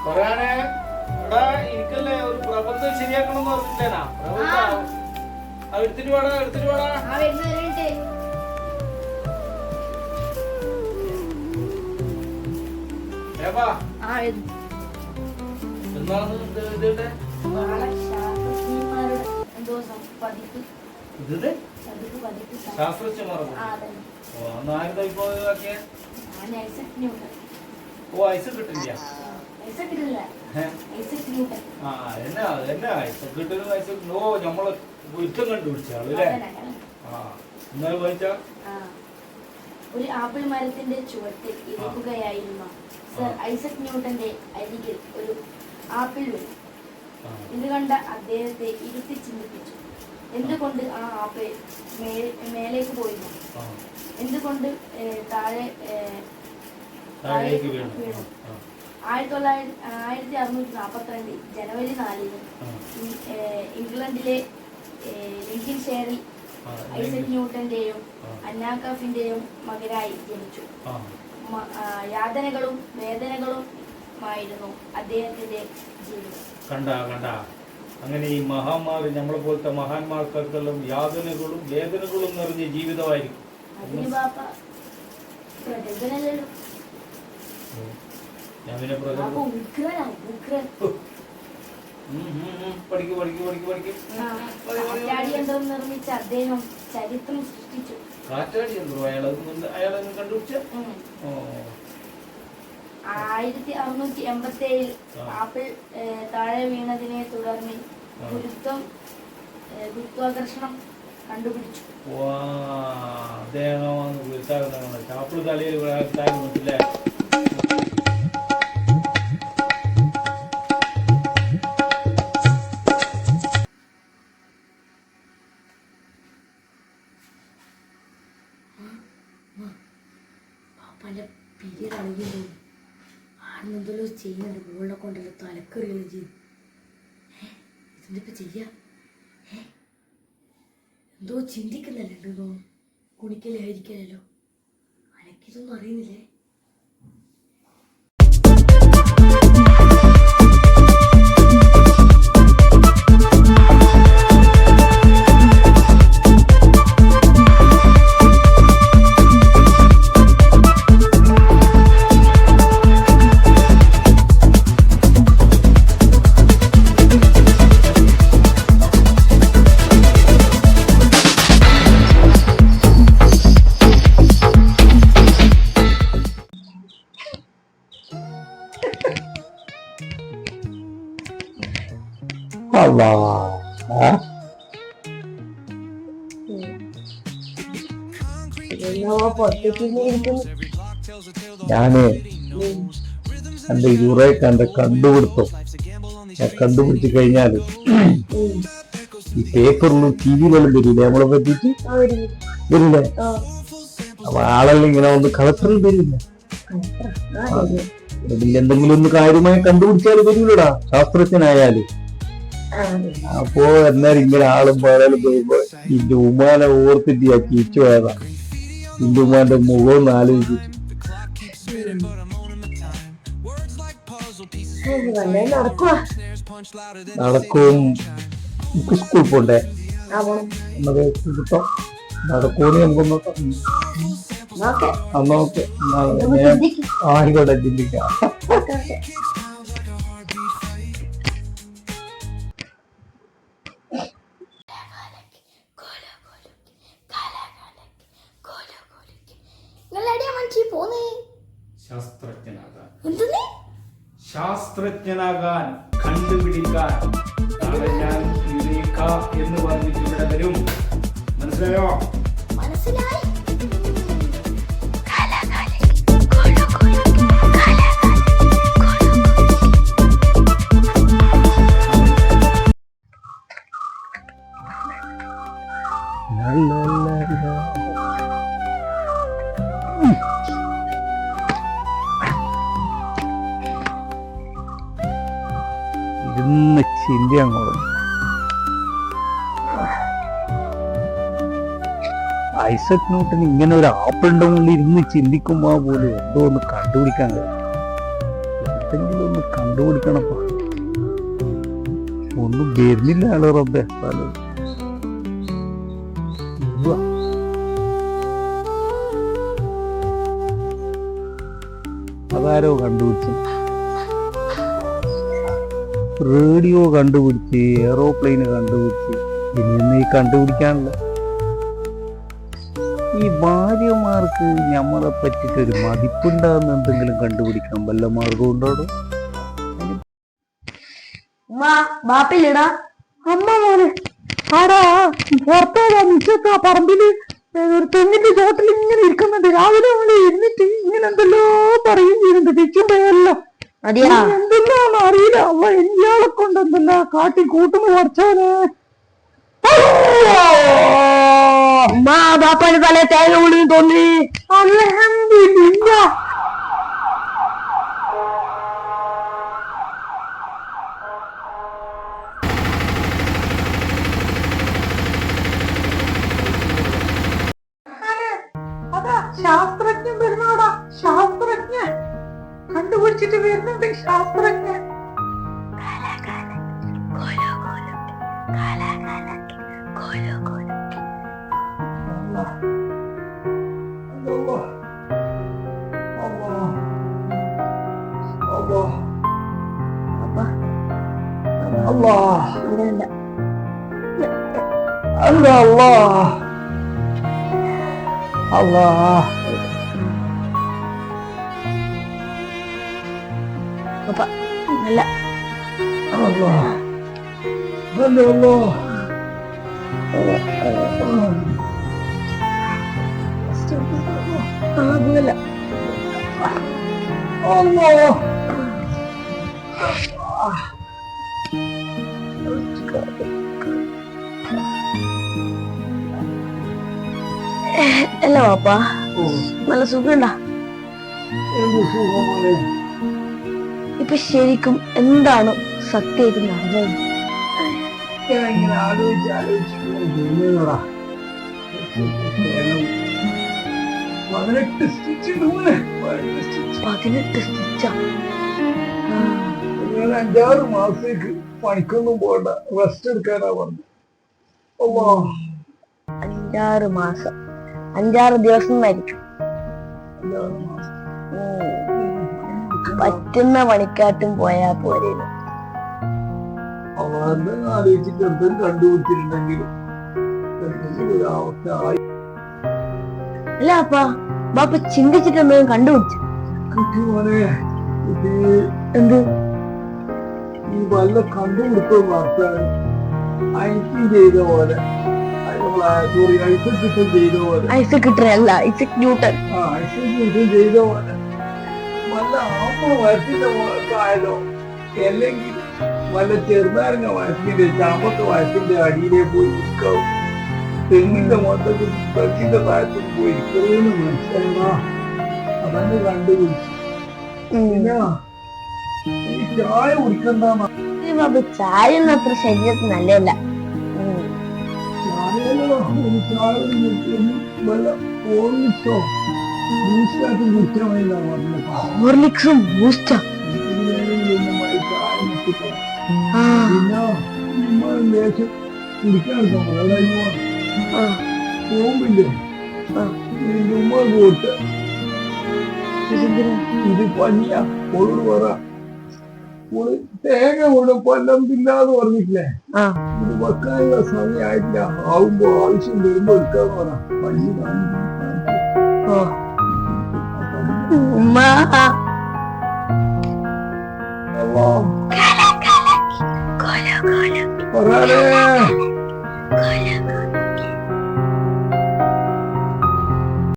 പറയാനേ എടാ എനിക്കല്ലേ ഒരു പ്രബന്ധം ശരിയാക്കണമെന്ന് പറഞ്ഞില്ലേനാ എടുത്തിട്ട് വേടാ എന്നാണ് ഇതിന്റെ ശാസ്ത്രജ്ഞന്മാർ ആരുടെ ഇപ്പൊ ഓ ഐസ് കിട്ടില്ല നമ്മള് യുദ്ധം കണ്ടുപിടിച്ച ആളല്ലേ എന്നാലും വായിച്ചാ ഒരു ആപ്പിൾ മരത്തിന്റെ ചുവട്ടിൽ ഇരിക്കുകയായിരുന്ന സർ ഐസക് ന്യൂട്ടന്റെ അരികിൽ ഒരു ആപ്പിൾ വീണു. ഇത് കണ്ട അദ്ദേഹത്തെ ഇരുത്തി ചിന്തിപ്പിച്ചു. എന്തുകൊണ്ട് ആ ആപ്പിൾ മേലേക്ക് പോയില്ല? എന്തുകൊണ്ട് താഴേക്ക് വീണു? 1642 ജനുവരി 4 ഇംഗ്ലണ്ടിലെ ലിങ്കിൻഷെയറിൽ ഐസക് ന്യൂട്ടന്റെയും അന്നാ കഫിന്റെയും മകനായി ജനിച്ചു. യാതനകളും വേദനകളുമായിരുന്നു അദ്ദേഹത്തിന്റെ ജീവിതം. കണ്ട അങ്ങനെ ഈ മഹാന്മാര് നമ്മളെ പോലത്തെ മഹാന്മാർക്കെല്ലാം യാതനകളും വേദനകളും നിറഞ്ഞ ജീവിതമായിരിക്കും. നിർമ്മിച്ച അദ്ദേഹം ചരിത്രം സൃഷ്ടിച്ചു. അയാളെ കണ്ടുപിടിച്ച 1687 ആപ്പിൾ താഴെ വീണതിനെ തുടർന്ന് ഗുരുത്വാകർഷണം കണ്ടുപിടിച്ചു. ആപ്പിൾ തലയിൽ ആണെന്നെന്തല്ലോ ചെയ്യുന്നുണ്ട്. മുകളിനെ കൊണ്ടല്ലോ തലക്കറിയല്ലോ ചെയ്യും. ഇതിപ്പോ ചെയ്യാ എന്തോ ചിന്തിക്കുന്നല്ലേ തോന്നുന്നു. കുണിക്കലേ ആയിരിക്കലല്ലോ. അനക്കിതൊന്നും അറിയുന്നില്ലേ? ഞാന് എന്റെ യുറേക്ക് എന്റെ കണ്ടുപിടുത്തം ഞാൻ കണ്ടുപിടിച്ചു കഴിഞ്ഞാല് ഈ പേപ്പറിലും ടിവിയിലും വരില്ലേ നമ്മളെ പറ്റിട്ട് വരില്ലേ? അപ്പൊ ആളെല്ലാം ഇങ്ങനെ ഒന്ന് കളക്ടറിൽ വരില്ല. എന്തെങ്കിലും ഒന്ന് കാര്യമായി കണ്ടുപിടിച്ചാല് വരൂലടാ ശാസ്ത്രജ്ഞനായാല്. അപ്പോ എന്നാലും ഇങ്ങനെ ആളും പാടാലും പോയപ്പോ ഇന്റെ ഉമ്മാനെ ഓർത്തിട്ട് ഞാൻ ചീച്ചു പോയതാ. ഇന്റെ ഉമ്മാന്റെ മുഖം ആലോചിച്ചു. നടക്കും സ്കൂൾ പോണ്ടേ? കിട്ടോ നടക്കൂന്ന് നമുക്കൊന്ന് നോക്കെ ആയിക്കോട്ടെ ചിന്തിക്കാം. ശാസ്ത്രജ്ഞനാകാൻ കണ്ടുപിടിക്കാൻ നാളെ ഞാൻ യുറേക്ക എന്ന് പറഞ്ഞിട്ട് ഇവിടെ വരും. മനസ്സിലായോ? മനസ്സിലായി. ഇരുന്ന് ചിന്തി അങ്ങോട്ട് ഐസക് ന്യൂട്ടൻ ഇങ്ങനെ ഒരു ആപ്പിളിന്റെ മുന്നിൽ ഇരുന്ന് ചിന്തിക്കുമ്പോ പോലും എന്തോ ഒന്ന് കണ്ടുപിടിക്കാൻ കഴിയും. എന്തെങ്കിലും ഒന്ന് കണ്ടുപിടിക്കണപ്പ. ഒന്നും വരുന്നില്ല ആള് റബ്ബെ. അതാരോ കണ്ടുപിടിച്ചു. റേഡിയോ കണ്ടുപിടിച്ച്, എയറോപ്ലെയിന് കണ്ടുപിടിച്ച്, ഇനി കണ്ടുപിടിക്കാനുള്ള ഈ ഭാര്യമാർക്ക് ഞമ്മളെ പറ്റിട്ട് ഒരു മതിപ്പുണ്ടാകുന്ന എന്തെങ്കിലും കണ്ടുപിടിക്കാൻ വല്ല മാർഗം ഉണ്ടോ? ബാപ്പില്ലടാ അമ്മ മോനെ ആടാ പുറത്തേതാ മിച്ചക്കാ പറമ്പില് ഒരു തെങ്ങിന്റെ ചോട്ടിൽ ഇങ്ങനെ ഇരിക്കുന്നുണ്ട്. രാവിലെ നമ്മള് ഇരുന്നിട്ട് ഇങ്ങനെ എന്തെല്ലോ പറയും ചെയ്യുന്നുണ്ട്. തിരിച്ചുണ്ടല്ലോ എന്തെല്ലോ അറിയില്ല. അവ ഇയാളെ കൊണ്ട് എന്തെല്ലാം കാട്ടി കൂട്ടുന്നു കുറച്ചാലേ. ബാപ്പാന്റെ തലേ തേങ്ങ വിളിയും തോന്നി. അൽഹംദുലില്ലാ. ശാസ്ത്രജ്ഞൻ വരുന്നാടാ. ശാസ്ത്രജ്ഞൻ കണ്ടുപിടിച്ചിട്ട് വരുന്നുണ്ട്. ശാസ്ത്രജ്ഞൻ അല്ല പാപ്പാ നല്ല സുഖണ്ടാ? ഇപ്പൊ ശരിക്കും എന്താണ് സത്യമായിട്ട് നടന്നത്? പതിനെട്ട് സ്റ്റിച്ചാ? 5-6 മാസത്തേക്ക് പണിക്കൊന്നും പോകണ്ട, റെസ്റ്റ് എടുക്കാനാ പറഞ്ഞു. 5-6 മാസം, 5-6 ദിവസം ആയിരിക്കും. പറ്റുന്ന പണിക്കാട്ടും പോയാ പോരെ. ആലോചിച്ചിട്ട് എന്തും കണ്ടുപിടിച്ചിട്ടുണ്ടെങ്കിൽ അല്ല അപ്പാ ബാപ്പ ചിന്തിച്ചിട്ട് എന്തെങ്കിലും കണ്ടുപിടിച്ചു? എന്ത് ഈ വല്ല കണ്ടുപിടുത്തം നടത്താൻ ഐസക് ചെയ്ത പോലെ, ഐസക് ന്യൂട്ടൻ ഐസക് ന്യൂട്ടൻ ചെയ്ത പോലെ വല്ല ആമ വയസ്സിന്റെ ആയാലോ, അല്ലെങ്കിൽ വല്ല ചെറുനാരങ്ങ വയസ്സിന്റെ ചാമ്പക്ക വയസ്സിന്റെ അടിയിലേ പോയി നിൽക്കാവും. തെങ്ങിന്റെ മൊത്തത്തിൽ തെങ്ങിന്റെ താഴത്തിൽ പോയി ഇരിക്കണമെന്ന് മനസ്സിലാ. അതന്നെ കണ്ടുപിടിച്ചു. പിന്നെ ഈ ചായ കുടിക്കണ്ടെന്നാ. ചായ ഒന്നും അത്ര ശരീരത്തിന് നല്ലതല്ല. ചായ വല്ല ഹോർലിക്സോ ബൂസ്റ്റാക്കി കുടിക്കാൻ വേണ്ടിയാ പറഞ്ഞത്. ഹോർലിക്സും ബൂസ്റ്റാ? പിന്നെ ലേശം കുടിക്കാൻ പോകുമ്പില്ലേ ഇതിന്റെ ഉമ്മ കൊടുത്ത ഇത് പനിയാ. ഒളോട് പറ, തേങ്ങ കൊണ്ട് കൊല്ലത്തില്ലാന്ന് പറഞ്ഞിട്ടില്ലേ, ഇത് വെക്കാനുള്ള സമയമായിട്ടില്ല. ആവുമ്പോ ആവശ്യം വരുമ്പോ എടുക്കാന്ന് പറ. പനി പറയാനേ